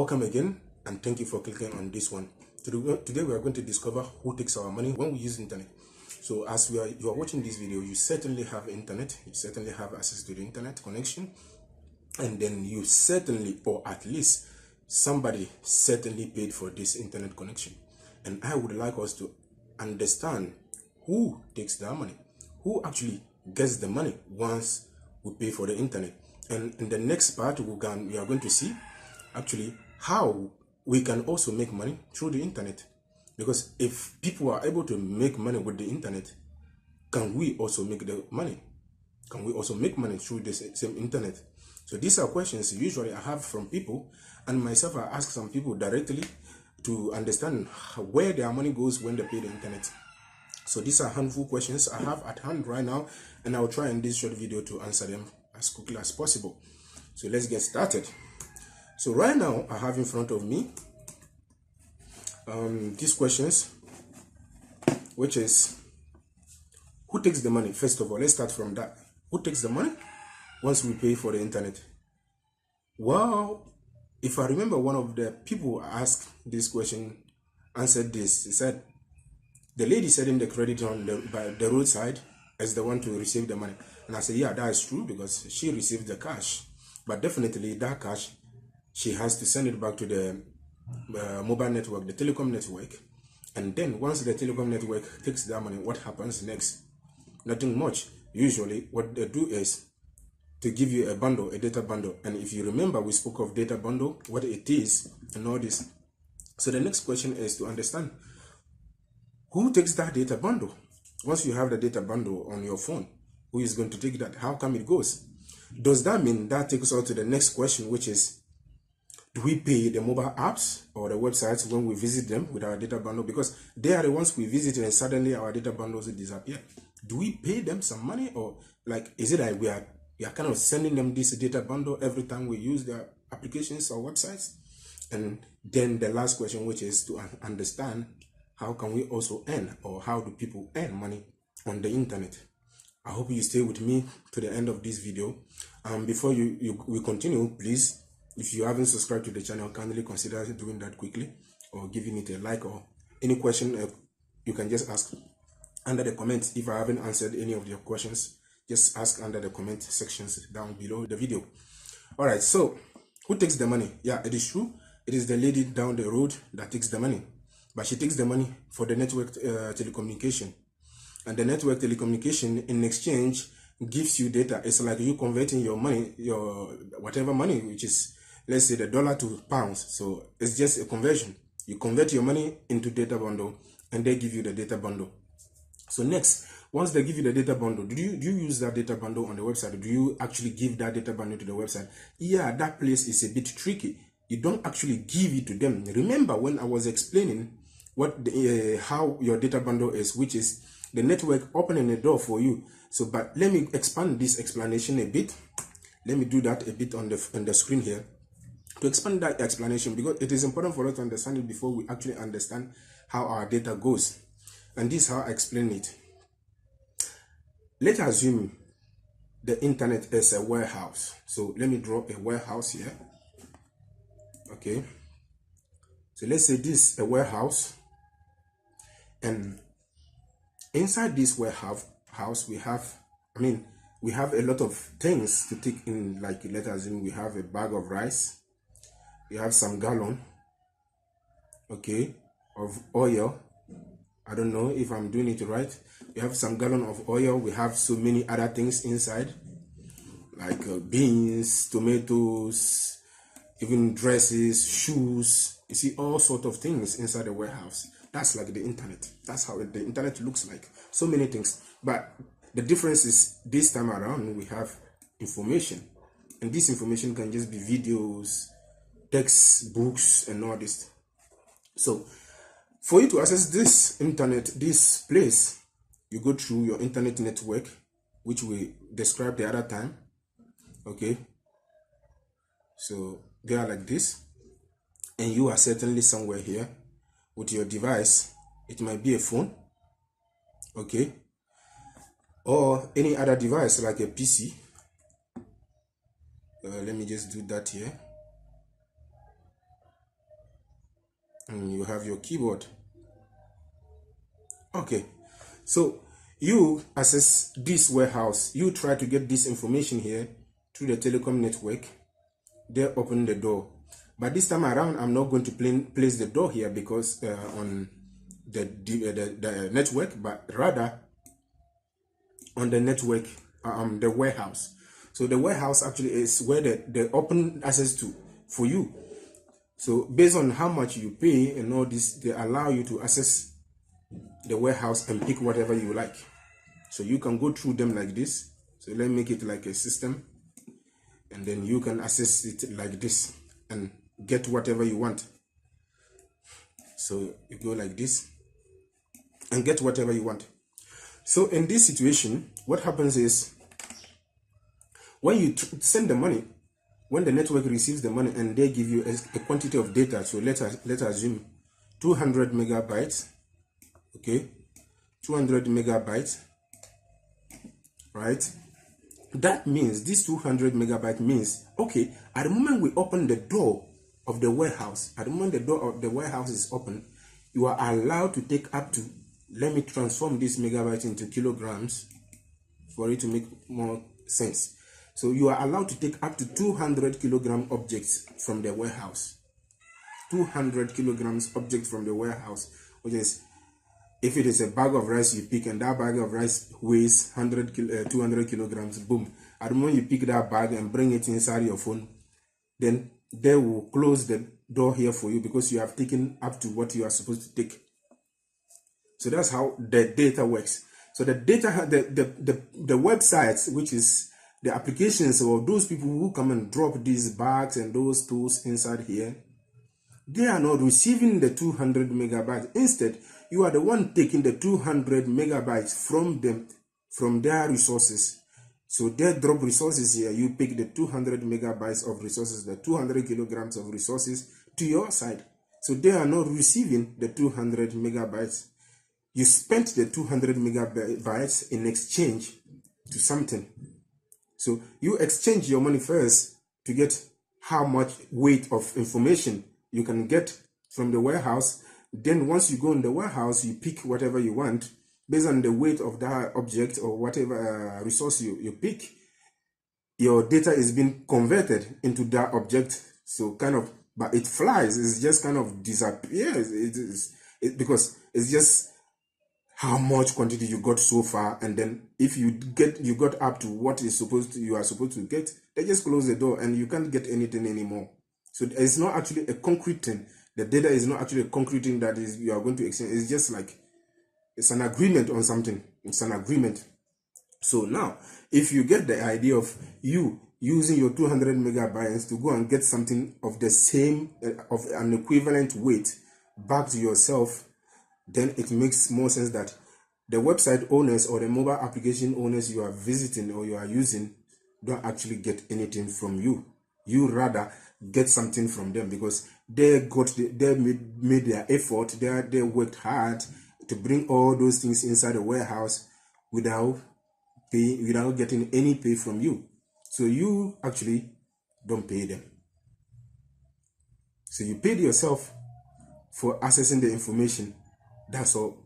Welcome again, and thank you for clicking on this one. Today we are going to discover who takes our money when we use internet. So as you are watching this video, you certainly have internet, you certainly have access to the internet connection, and then you certainly, or at least somebody certainly paid for this internet connection. And I would like us to understand who takes that money, who actually gets the money once we pay for the internet. And in the next part, we are going to see actually how we can also make money through the internet. Because if people are able to make money with the internet, can we also make the money? Can we also make money through the same internet? So these are questions usually I have from people, and myself I ask some people directly to understand where their money goes when they pay the internet. So these are handful questions I have at hand right now, and I'll try in this short video to answer them as quickly as possible. So let's get started. So right now I have in front of me these questions, which is who takes the money? First of all, let's start from that. Who takes the money once we pay for the internet? Well, if I remember, one of the people asked this question answered this. He said the lady setting the credit on by the roadside as the one to receive the money. And I said, yeah, that is true, because she received the cash, but definitely that cash, she has to send it back to the mobile network, the telecom network. And then once the telecom network takes that money, what happens next? Nothing much. Usually what they do is to give you a bundle, a data bundle. And if you remember, we spoke of data bundle, what it is and all this. So the next question is to understand who takes that data bundle. Once you have the data bundle on your phone, who is going to take that? How come it goes? Does that mean that takes us to the next question, which is, do we pay the mobile apps or the websites when we visit them with our data bundle? Because they are the ones we visit and suddenly our data bundles disappear. Do we pay them some money, or like, is it like we are kind of sending them this data bundle every time we use their applications or websites? And then the last question, which is to understand how can we also earn, or how do people earn money on the internet? I hope you stay with me to the end of this video. Before we continue, please, if you haven't subscribed to the channel, kindly consider doing that quickly, or giving it a like, or any question you can just ask under the comments. If I haven't answered any of your questions, just ask under the comment sections down below the video. All right, so who takes the money? Yeah, it is true. It is the lady down the road that takes the money, but she takes the money for the network telecommunication. And the network telecommunication in exchange gives you data. It's like you converting your money, your whatever money, which is, let's say, the dollar to pounds. So it's just a conversion. You convert your money into data bundle, and they give you the data bundle. So next, once they give you the data bundle, do you use that data bundle on the website? Do you actually give that data bundle to the website? Yeah, that place is a bit tricky. You don't actually give it to them. Remember when I was explaining what how your data bundle is, which is the network opening the door for you. So, but let me expand this explanation a bit. Let me do that a bit on the screen here to expand that explanation, because it is important for us to understand it before we actually understand how our data goes. And this is how I explain it. Let's assume the internet is a warehouse. So let me draw a warehouse here. Okay. So let's say this is a warehouse, and inside this warehouse we have a lot of things to take in. Like, let us assume we have a bag of rice, we have some gallon, okay, of oil. I don't know if I'm doing it right. We have some gallon of oil. We have so many other things inside, like beans, tomatoes, even dresses, shoes. You see all sorts of things inside the warehouse. That's like the internet. That's how the internet looks like. So many things. But the difference is, this time around we have information, and this information can just be videos, text, books, and all this. So for you to access this internet, this place, you go through your internet network, which we described the other time. Okay, so they are like this, and you are certainly somewhere here with your device. It might be a phone, okay, or any other device like a PC. Let me just do that here. and you have your keyboard. Okay, so you access this warehouse, you try to get this information here through the telecom network. They open the door, but this time around I'm not going to place the door here because on the network, but rather on the network, the warehouse. So the warehouse actually is where they open access to for you. So based on how much you pay and all this, they allow you to access the warehouse and pick whatever you like. So you can go through them like this. So let me make it like a system, and then you can access it like this and get whatever you want. So you go like this and get whatever you want. So in this situation, what happens is when you send the money, when the network receives the money and they give you a quantity of data, so let's assume 200 megabytes, okay, 200 megabytes, right? That means this 200 megabyte means, okay, at the moment we open the door of the warehouse, at the moment the door of the warehouse is open, you are allowed to take up to, let me transform this megabyte into kilograms for it to make more sense. So you are allowed to take up to 200 kilogram objects from the warehouse. 200 kilograms objects from the warehouse, which is, if it is a bag of rice you pick and that bag of rice weighs 200 kilograms, boom. At the moment you pick that bag and bring it inside your phone, then they will close the door here for you because you have taken up to what you are supposed to take. So that's how the data works. So the data, the websites, which is the applications or those people who come and drop these bags and those tools inside here, they are not receiving the 200 megabytes. Instead, you are the one taking the 200 megabytes from them, from their resources. So they drop resources here. You pick the 200 megabytes of resources, the 200 kilograms of resources to your side. So they are not receiving the 200 megabytes. You spent the 200 megabytes in exchange to something. So you exchange your money first to get how much weight of information you can get from the warehouse. Then once you go in the warehouse, you pick whatever you want based on the weight of that object or whatever resource you pick. Your data is being converted into that object. So kind of, but it flies. It's just kind of disappears. Because it's just how much quantity you got so far, and then if you got up to what you are supposed to get, they just close the door and you can't get anything anymore. So it's not actually a concrete thing. The data is not actually a concrete thing that is you are going to exchange. It's just like it's an agreement on something. It's an agreement. So now, if you get the idea of you using your 200 megabytes to go and get something of the same of an equivalent weight back to yourself, then it makes more sense that the website owners or the mobile application owners you are visiting or you are using don't actually get anything from you. You rather get something from them because they made their effort, they worked hard to bring all those things inside the warehouse without getting any pay from you. So you actually don't pay them. So you paid yourself for accessing the information. That's all.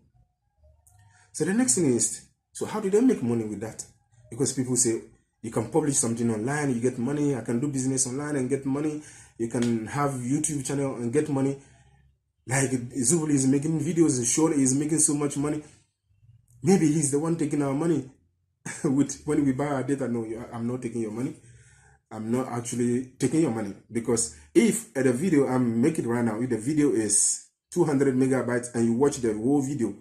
So the next thing is, so how do they make money with that? Because people say, you can publish something online, you get money. I can do business online and get money. You can have YouTube channel and get money. Like Zubuli is making videos, Shorty is making so much money. Maybe he's the one taking our money when we buy our data. No, I'm not taking your money. I'm not actually taking your money, because if the video I'm making right now, if the video is 200 megabytes and you watch the whole video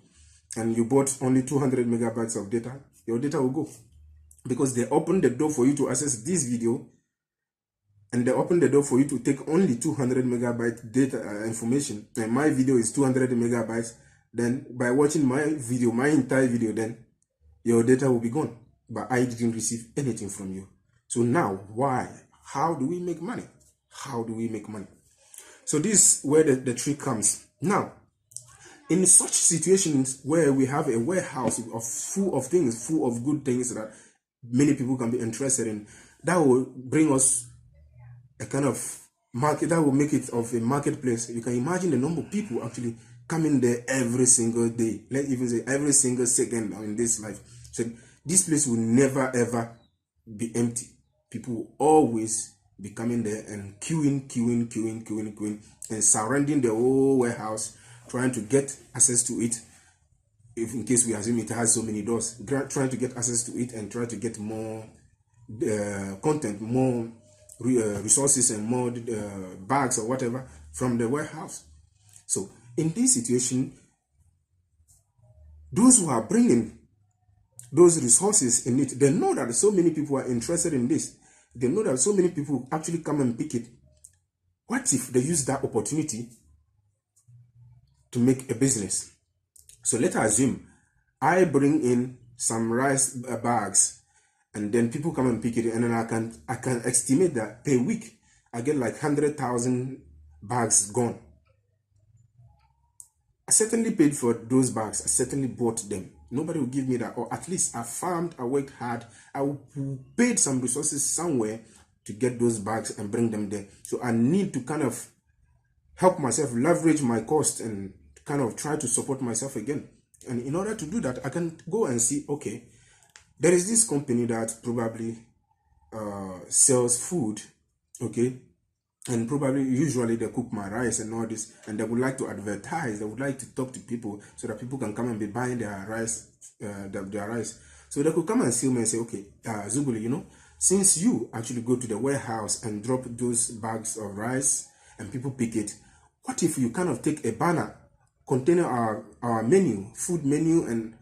and you bought only 200 megabytes of data, your data will go, because they open the door for you to access this video and they open the door for you to take only 200 megabyte data information, and my video is 200 megabytes. Then by watching my video, my entire video, then your data will be gone, but I didn't receive anything from you. So now, why? How do we make money? How do we make money? So this is where the trick comes. Now, in such situations where we have a warehouse full of things, full of good things that many people can be interested in, that will bring us a kind of market, that will make it of a marketplace. You can imagine the number of people actually coming there every single day. Let's even say every single second in this life. So this place will never ever be empty. People will always be coming there and queuing, and surrounding the whole warehouse, trying to get access to it. If in case we assume it has so many doors, trying to get access to it and try to get more content, more resources and more bags or whatever from the warehouse. So in this situation, those who are bringing those resources in it, they know that so many people are interested in this. They know that so many people actually come and pick it. What if they use that opportunity to make a business? So let's assume I bring in some rice bags, and then people come and pick it, and then I can estimate that per week I get like 100,000 bags gone. I certainly paid for those bags. I certainly bought them. Nobody will give me that, or at least I farmed, I worked hard, I paid some resources somewhere to get those bags and bring them there. So I need to kind of help myself leverage my cost and kind of try to support myself again. And in order to do that, I can go and see, okay, there is this company that probably sells food, okay, and probably usually they cook my rice and all this, and they would like to advertise, they would like to talk to people so that people can come and be buying their rice, their rice. So they could come and see me and say, okay, Zuguli, you know, since you actually go to the warehouse and drop those bags of rice and people pick it, what if you kind of take a banner containing our menu, food menu, and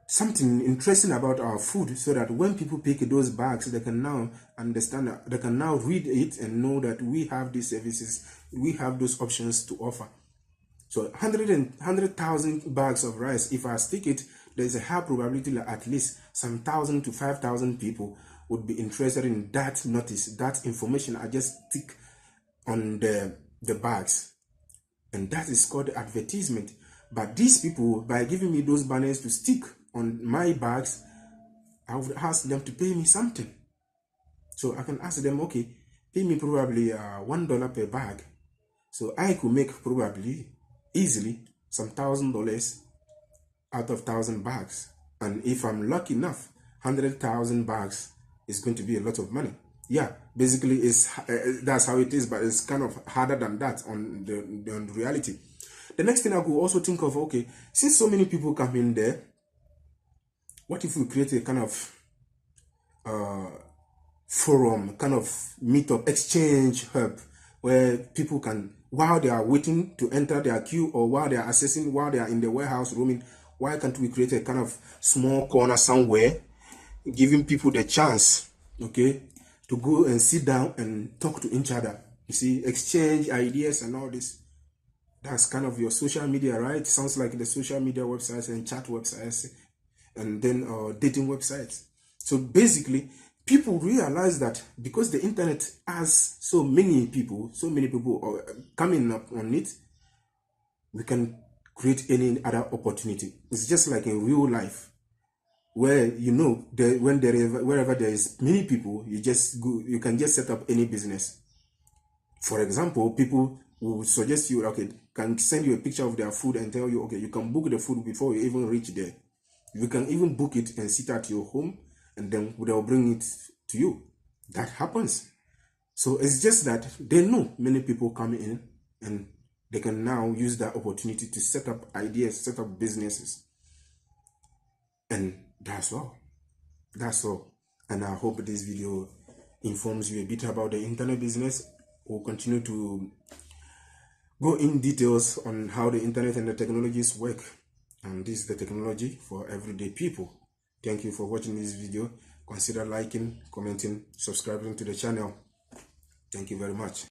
something interesting about our food, so that when people pick those bags, they can now understand, they can now read it and know that we have these services, we have those options to offer. So 100,000 bags of rice, if I stick it, there's a high probability that at least some 1,000 to 5,000 people would be interested in that notice, that information I just stick on the bags. And that is called advertisement. But these people, by giving me those banners to stick on my bags, I would ask them to pay me something. So I can ask them, okay, pay me probably $1 per bag. So I could make probably easily some $1,000 out of 1,000 bags. And if I'm lucky enough, 100,000 bags is going to be a lot of money. Yeah, basically that's how it is, but it's kind of harder than that on the reality. The next thing I could also think of, okay, since so many people come in there, what if we create a kind of forum, kind of meetup, exchange hub, where people can, while they are waiting to enter their queue, or while they are accessing, while they are in the warehouse roaming, why can't we create a kind of small corner somewhere, giving people the chance, okay, to go and sit down and talk to each other, you see, exchange ideas and all this. That's kind of your social media, right? Sounds like the social media websites and chat websites, and then dating websites. So basically, people realize that because the internet has so many people coming up on it, we can create any other opportunity. It's just like in real life, where you know wherever there is many people, you can just set up any business. For example, people will suggest you, okay, can send you a picture of their food and tell you, okay, you can book the food before you even reach there. You can even book it and sit at your home, and then they'll bring it to you. That happens. So it's just that they know many people come in, and they can now use that opportunity to set up ideas, set up businesses. And that's all. That's all. And I hope this video informs you a bit about the internet business. We'll continue to go in details on how the internet and the technologies work. And this is the technology for everyday people. Thank you for watching this video. Consider liking, commenting, subscribing to the channel. Thank you very much.